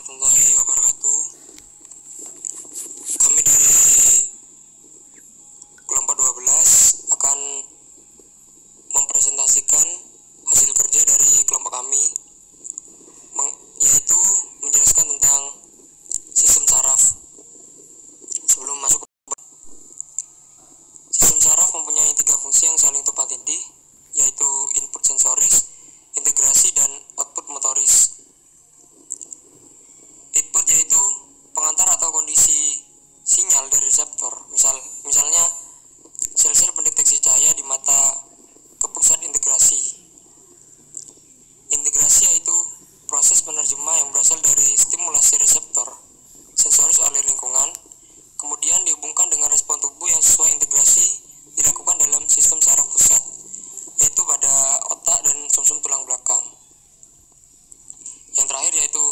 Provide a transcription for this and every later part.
warahmatullahi wabarakatuh. Kami dari kelompok 12 akan mempresentasikan hasil kerja dari kelompok kami, yaitu menjelaskan tentang sistem saraf. Sebelum masuk ke sistem saraf mempunyai 3 fungsi yang saling tumpang tindih, yaitu input sensoris, integrasi, dan output motoris. Input yaitu pengantar atau kondisi sinyal dari reseptor. Misalnya sel-sel pendeteksi cahaya di mata ke pusat integrasi. Integrasi yaitu proses penerjemah yang berasal dari stimulasi reseptor sensoris oleh lingkungan, kemudian dihubungkan dengan respon tubuh yang sesuai. Integrasi dilakukan dalam sistem saraf pusat, yaitu pada otak dan sumsum tulang belakang. Yang terakhir yaitu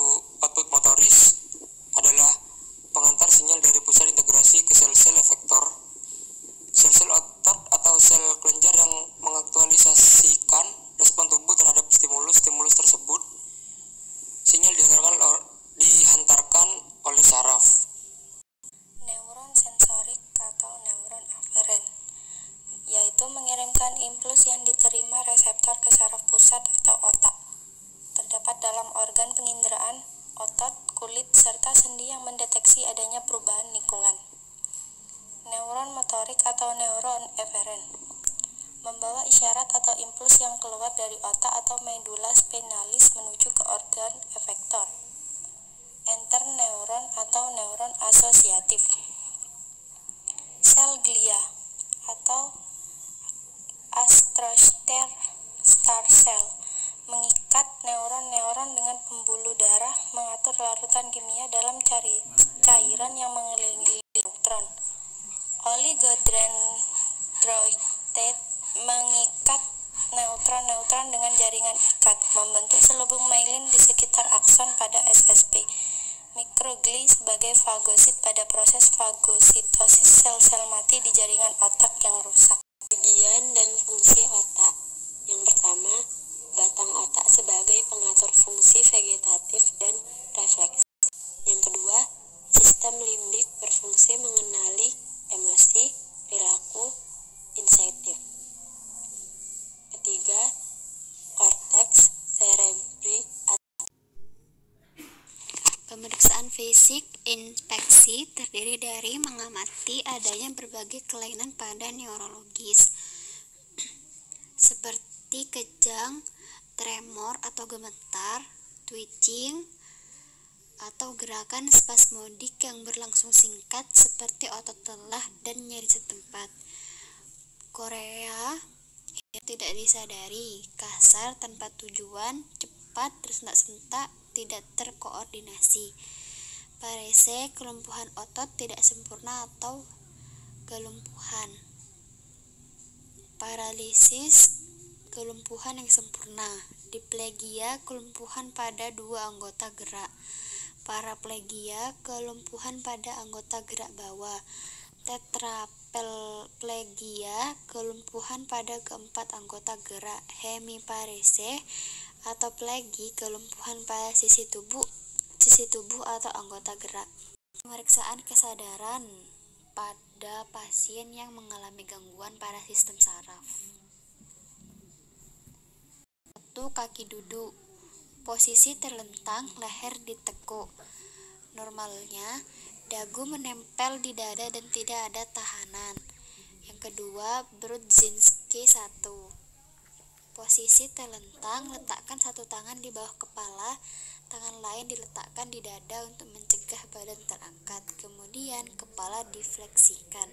output motoris adalah pengantar sinyal dari pusat integrasi ke sel-sel efektor. Sel-sel otot atau sel kelenjar yang mengaktualisasikan respon tubuh terhadap stimulus tersebut. Sinyal dihantarkan oleh saraf. Neuron sensorik atau neuron aferen, yaitu mengirimkan impuls yang diterima reseptor ke saraf pusat atau otak. Terdapat dalam organ penginderaan, otot, kulit, serta sendi yang mendeteksi adanya perubahan lingkungan. Neuron motorik atau neuron eferen membawa isyarat atau impuls yang keluar dari otak atau medula spinalis menuju ke organ efektor. Interneuron atau neuron asosiatif. Sel glia atau astrocyte star cell mengikat neuron-neuron dengan pembuluh darah, mengatur larutan kimia dalam cairan yang mengelilingi neutron. Oligodendrocyte mengikat neutron dengan jaringan ikat, membentuk selubung myelin di sekitar akson pada SSP. Mikrogli sebagai fagosit pada proses fagositosis sel-sel mati di jaringan otak yang rusak. Bagian dan fungsi otak. Yang pertama, batang otak sebagai pengatur fungsi vegetatif dan refleksi. Yang kedua, sistem limbik berfungsi mengenali emosi, perilaku, insentif. Ketiga, korteks cerebri. Pemeriksaan fisik inspeksi terdiri dari mengamati adanya berbagai kelainan pada neurologis seperti kejang, tremor atau gemetar, twitching, atau gerakan spasmodik yang berlangsung singkat seperti otot lelah dan nyeri setempat. Korea yang tidak disadari, kasar tanpa tujuan, cepat, tersentak-sentak, tidak terkoordinasi. Parese, kelumpuhan otot tidak sempurna atau kelumpuhan. Paralisis, kelumpuhan yang sempurna. Diplegia, kelumpuhan pada 2 anggota gerak. Paraplegia, kelumpuhan pada anggota gerak bawah. Tetraplegia, kelumpuhan pada keempat anggota gerak. Hemiparese atau plegi, kelumpuhan pada sisi tubuh atau anggota gerak. Pemeriksaan kesadaran pada pasien yang mengalami gangguan pada sistem saraf. 1. Kaki duduk. Posisi terlentang, leher ditekuk. Normalnya, dagu menempel di dada dan tidak ada tahanan. Yang kedua, Brudzinski 1. Posisi terlentang, letakkan satu tangan di bawah kepala, tangan lain diletakkan di dada untuk mencegah badan terangkat. Kemudian, kepala difleksikan.